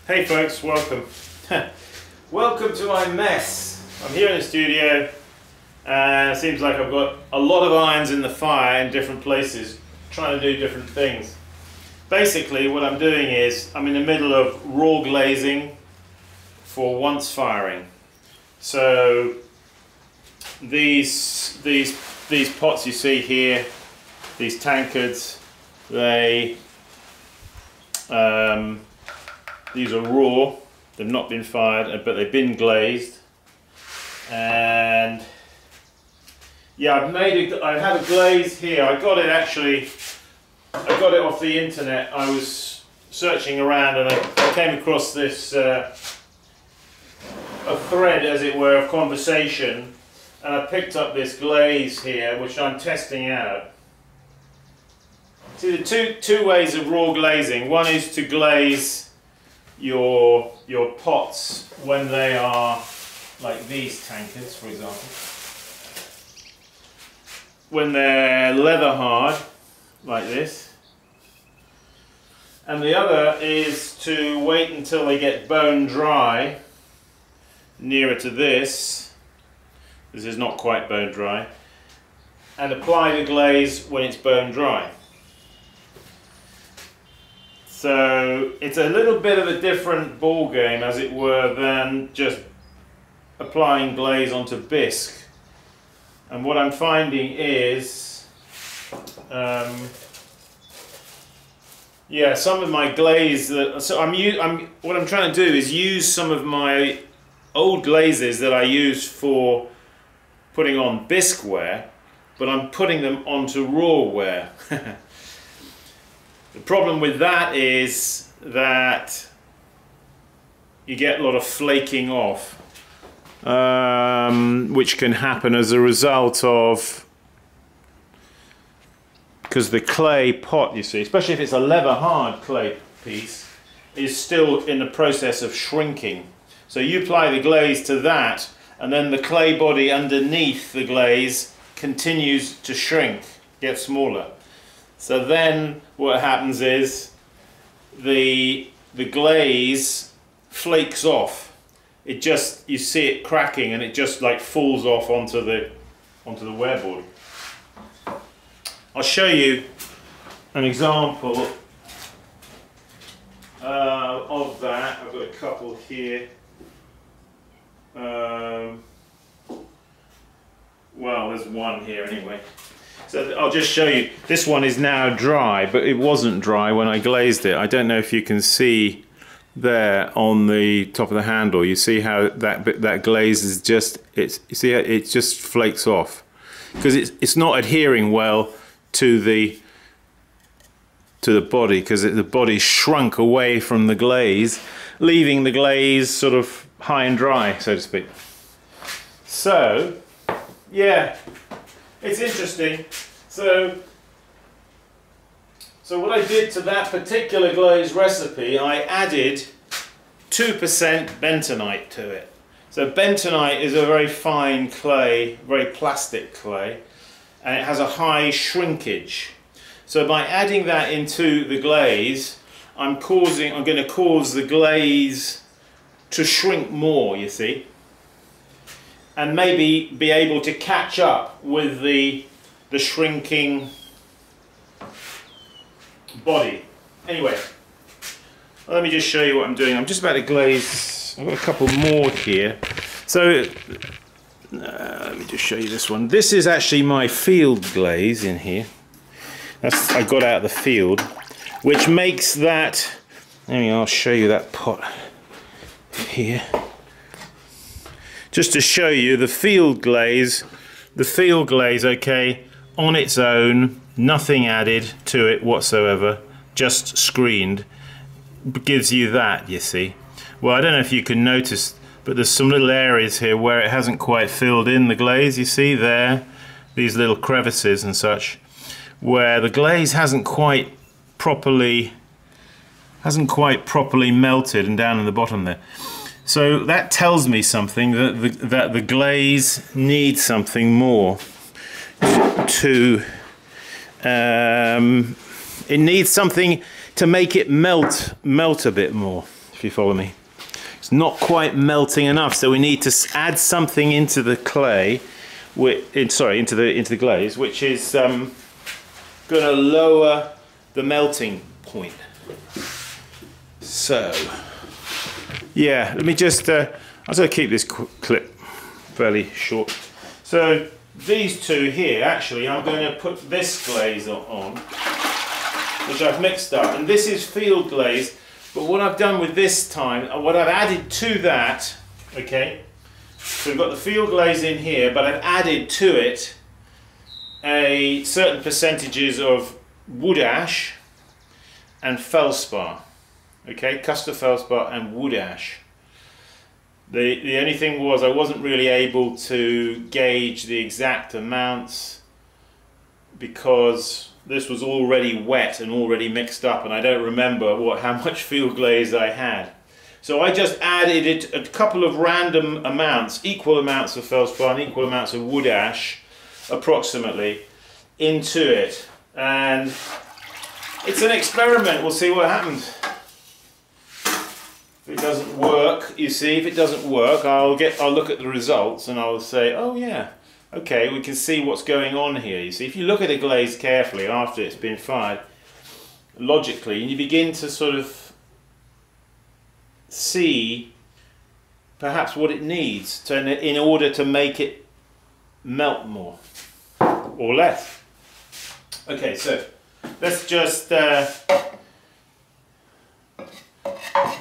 Hey folks, welcome. Welcome to my mess. I'm here in the studio and it seems like I've got a lot of irons in the fire in different places trying to do different things. Basically what I'm doing is I'm in the middle of raw glazing for once firing. So these pots you see here, these tankards, these are raw, they've not been fired, but they've been glazed. And yeah, I have a glaze here. I got it off the internet. I was searching around and I came across this, a thread as it were of conversation, and I picked up this glaze here which I'm testing out. See, the two ways of raw glazing. One is to glaze your pots when they are like these tankards, for example. When they're leather hard, like this. And the other is to wait until they get bone dry, nearer to this. This is not quite bone dry. And apply the glaze when it's bone dry. So it's a little bit of a different ball game, as it were, than just applying glaze onto bisque. And what I'm finding is, yeah, some of my glaze what I'm trying to do is use some of my old glazes that I used for putting on bisque ware, but I'm putting them onto raw ware. The problem with that is that you get a lot of flaking off, which can happen as a result of, because the clay pot, you see, especially if it's a leather hard clay piece, is still in the process of shrinking. So you apply the glaze to that, and then the clay body underneath the glaze continues to shrink, get smaller. So then what happens is the glaze flakes off. It just, you see it cracking and it just like falls off onto the wearboard. I'll show you an example of that. I've got a couple here. Well, there's one here anyway. So I'll just show you. This one is now dry, but it wasn't dry when I glazed it. I don't know if you can see there on the top of the handle. You see how that glaze is just, you see how it just flakes off because it's not adhering well to the body, because the body shrunk away from the glaze, leaving the glaze sort of high and dry, so to speak. So yeah, it's interesting. So what I did to that particular glaze recipe, I added 2% bentonite to it. So bentonite is a very fine clay, very plastic clay, and it has a high shrinkage. So by adding that into the glaze, I'm going to cause the glaze to shrink more, you see, and maybe be able to catch up with the shrinking body. Anyway, let me just show you what I'm doing. I'm just about to glaze. I've got a couple more here. So let me just show you this one. This is actually my field glaze in here. I got out of the field, which makes that, I'll show you that pot here. Just to show you the field glaze, okay, on its own, nothing added to it whatsoever, just screened, gives you that, you see. Well, I don't know if you can notice, but there's some little areas here where it hasn't quite filled in the glaze, you see there, these little crevices and such, where the glaze hasn't quite properly melted, and down in the bottom there. So that tells me something, that the glaze needs something more to it needs something to make it melt a bit more, if you follow me. It's not quite melting enough, so we need to add something into the clay, into the glaze, which is going to lower the melting point. So, yeah, let me just, I'm going to keep this clip fairly short. So, these two here, actually, I'm going to put this glaze on, which I've mixed up. And this is field glaze, but what I've done with this time, what I've added to that, okay, so we've got the field glaze in here, but I've added to it a certain percentages of wood ash and feldspar, okay, custard feldspar and wood ash. The only thing was I wasn't really able to gauge the exact amounts because this was already wet and already mixed up, and I don't remember how much field glaze I had. So I just added a couple of random amounts, equal amounts of feldspar and equal amounts of wood ash, approximately, into it. And it's an experiment, we'll see what happens. If it doesn't work, you see, if it doesn't work, I'll look at the results and I'll say, oh yeah, okay, we can see what's going on here. You see, if you look at a glaze carefully after it's been fired, logically, and you begin to sort of see perhaps what it needs in order to make it melt more or less. Okay, so let's just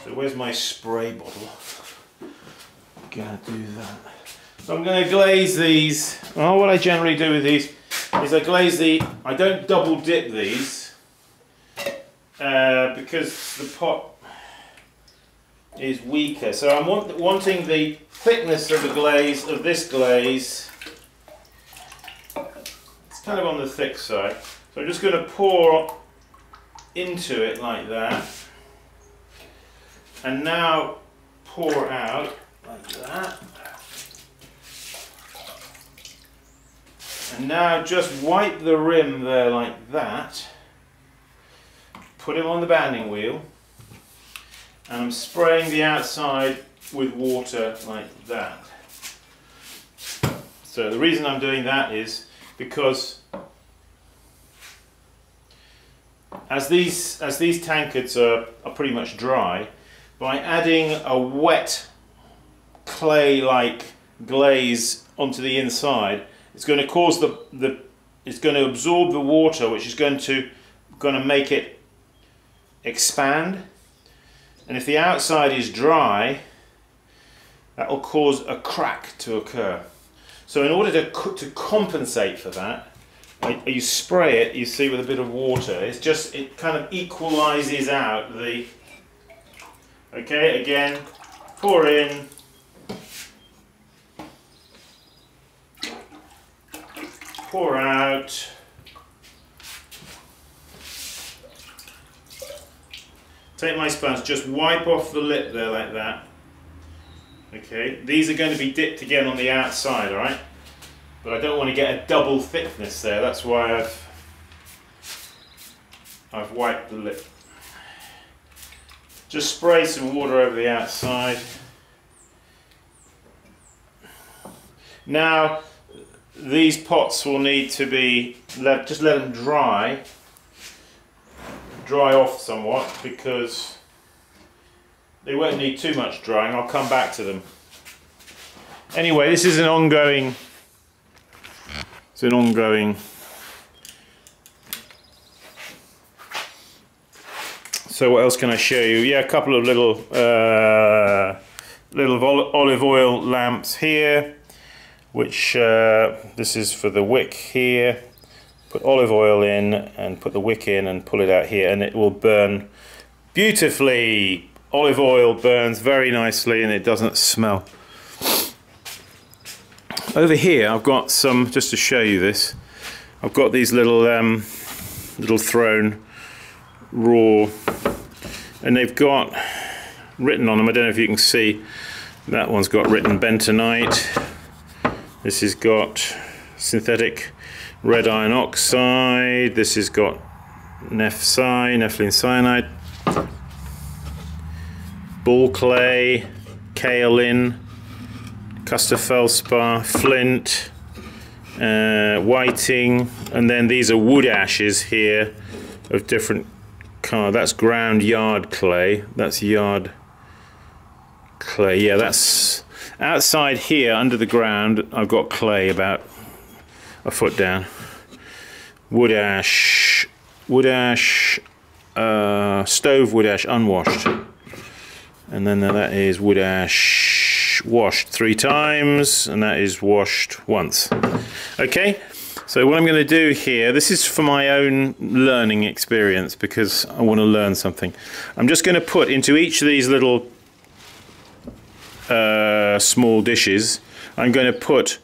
so where's my spray bottle? I'm gonna do that. So I'm going to glaze these. Well, what I generally do with these is I don't double dip these because the pot is weaker. So I'm wanting the thickness of the glaze, of this glaze. It's kind of on the thick side. So I'm just going to pour into it like that. And now pour out like that. And now just wipe the rim there like that. Put him on the banding wheel. And I'm spraying the outside with water like that. So the reason I'm doing that is because as these tankards are pretty much dry, by adding a wet clay-like glaze onto the inside, it's going to cause it's going to absorb the water, which is going to make it expand. And if the outside is dry, that will cause a crack to occur. So in order to compensate for that, you spray it, you see, with a bit of water. It kind of equalizes out the. Okay, again, pour in. Pour out. Take my sponge, just wipe off the lip there like that. Okay, these are going to be dipped again on the outside, alright? But I don't want to get a double thickness there, that's why I've wiped the lip. Just spray some water over the outside. Now, these pots will need to be, just let them dry off somewhat, because they won't need too much drying. I'll come back to them. Anyway, this is an ongoing, so what else can I show you? Yeah, a couple of little olive oil lamps here, which this is for the wick here. Put olive oil in and put the wick in and pull it out here, and it will burn beautifully. Olive oil burns very nicely and it doesn't smell. Over here I've got some, just to show you this, I've got these little thrown raw, and they've got written on them, I don't know if you can see, that one's got written bentonite, this has got synthetic red iron oxide, this has got nephthalene cyanide, ball clay, kaolin, custard feldspar, flint, whiting, and then these are wood ashes here of different kind. That's ground yard clay. That's yard clay. Yeah, that's outside here under the ground. I've got clay about a foot down. Wood ash, stove wood ash unwashed, and then that is wood ash washed 3 times, and that is washed once. Okay, so what I'm going to do here, this is for my own learning experience because I want to learn something. I'm just going to put into each of these little small dishes, I'm going to put,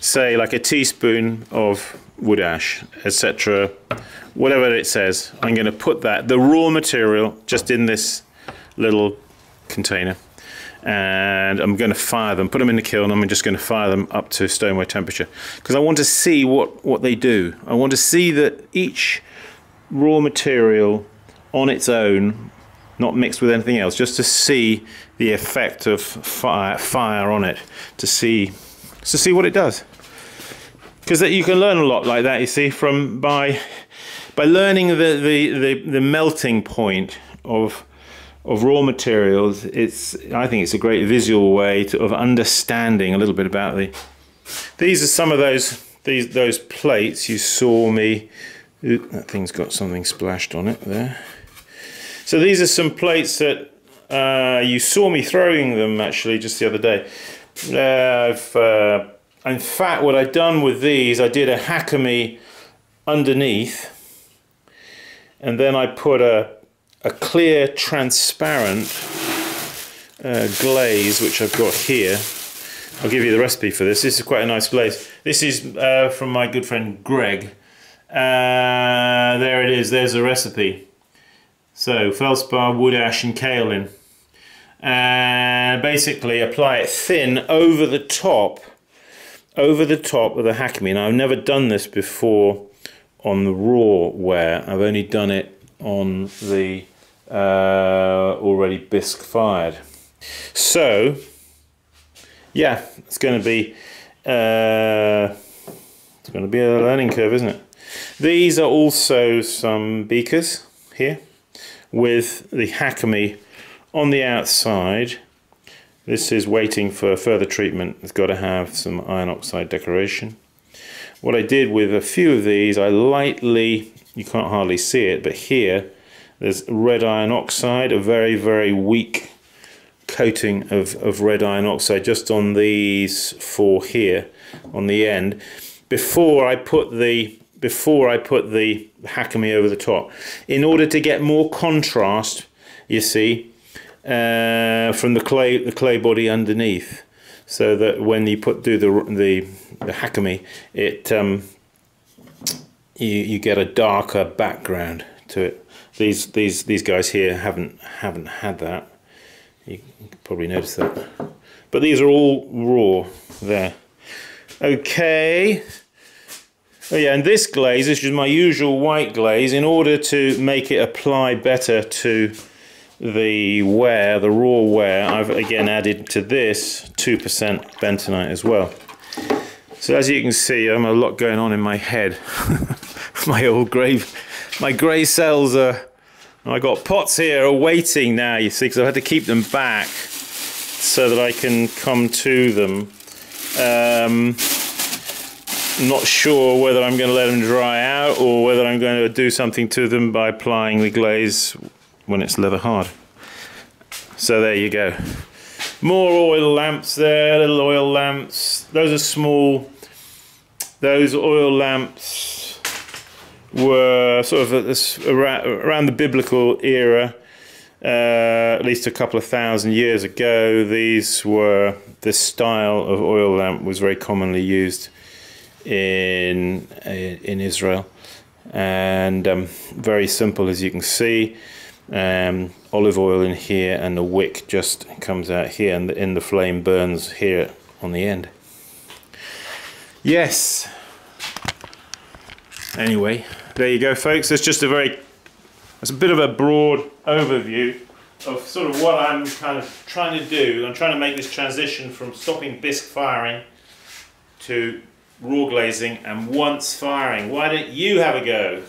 say, like a teaspoon of wood ash, etc., whatever it says. I'm going to put that, the raw material, just in this little container, and I'm going to fire them, put them in the kiln. I'm just going to fire them up to stoneware temperature because I want to see what they do. I want to see that each raw material on its own, not mixed with anything else, just to see the effect of fire on it, to see what it does. Because you can learn a lot like that, you see, from by learning the melting point of raw materials. I think it's a great visual way of understanding a little bit about these are some of those plates you saw me. Ooh, that thing's got something splashed on it there. So these are some plates that you saw me throwing them actually just the other day. In fact, what I'd done with these, I did a hakami underneath, and then I put a clear, transparent glaze, which I've got here. I'll give you the recipe for this. This is quite a nice glaze. This is from my good friend Greg. There it is. There's a recipe. So feldspar, wood ash, and kaolin. And basically apply it thin over the top of the hakami. Now, I've never done this before on the raw ware. I've only done it on the already bisque fired. So yeah, it's going to be a learning curve, isn't it? These are also some beakers here with the hakami on the outside. This is waiting for further treatment. It's got to have some iron oxide decoration. What I did with a few of these, I lightly, you can't hardly see it, but here there's red iron oxide, a very, very weak coating of red iron oxide just on these 4 here on the end before I put the hakami over the top, in order to get more contrast, you see, from the clay body underneath, so that when you do the hakami, it you get a darker background to it. These guys here haven't had that. You can probably notice that. But these are all raw there. Okay. Oh yeah, and this glaze, this is my usual white glaze. In order to make it apply better to the ware, the raw ware, I've again added to this 2% bentonite as well. So as you can see, a lot going on in my head. My grey cells are, I got pots here awaiting now, you see, because I've had to keep them back so that I can come to them. Not sure whether I'm going to let them dry out or whether I'm going to do something to them by applying the glaze when it's leather hard. So there you go. More oil lamps there, little oil lamps. Those are small. Those oil lamps were sort of around the biblical era, at least a couple of thousand years ago. This style of oil lamp was very commonly used in Israel, and very simple, as you can see. Olive oil in here, and the wick just comes out here, and the flame burns here on the end. Yes. Anyway, there you go, folks. That's a bit of a broad overview of sort of what I'm kind of trying to do. I'm trying to make this transition from stopping bisque firing to raw glazing and once firing. Why don't you have a go?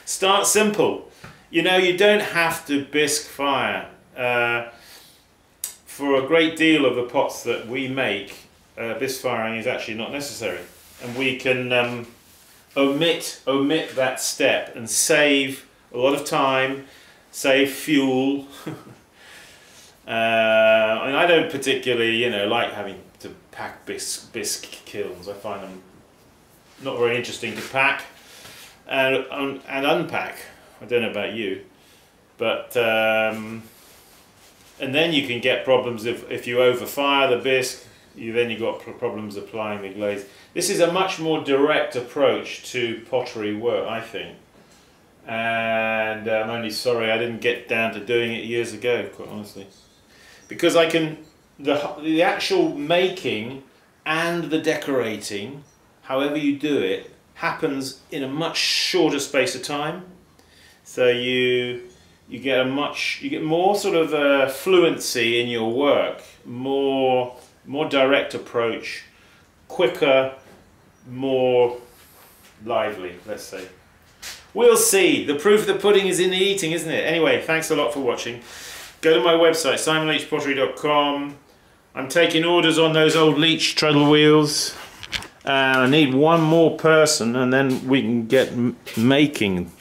Start simple. You know, you don't have to bisque fire. For a great deal of the pots that we make, bisque firing is actually not necessary, and we can omit that step and save a lot of time, save fuel. I mean, I don't particularly, you know, like having to pack bisque kilns. I find them not very interesting to pack and unpack. I don't know about you, but and then you can get problems if you overfire the bisque. Then you've got problems applying the glaze. This is a much more direct approach to pottery work, I think. And I'm only sorry I didn't get down to doing it years ago, quite honestly. Because I can, the actual making and the decorating, however you do it, happens in a much shorter space of time. So you get more sort of fluency in your work, more direct approach, quicker, more lively, let's say. We'll see. The proof of the pudding is in the eating, isn't it? Anyway, thanks a lot for watching. Go to my website, simonleachpottery.com. I'm taking orders on those old Leach treadle wheels. I need one more person and then we can get making.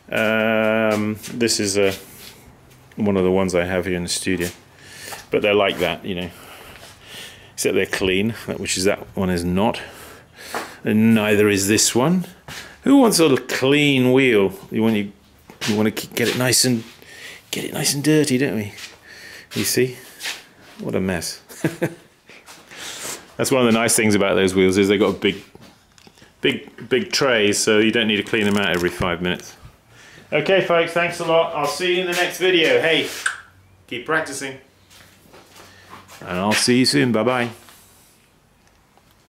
This is one of the ones I have here in the studio. But they're like that, you know. Except they're clean, which is that one is not. And neither is this one. Who wants a little clean wheel? You want to get it nice and dirty, don't we? You see? What a mess. That's one of the nice things about those wheels is they've got big trays, so you don't need to clean them out every 5 minutes. Okay folks, thanks a lot. I'll see you in the next video. Hey, keep practicing. And I'll see you soon. Bye bye.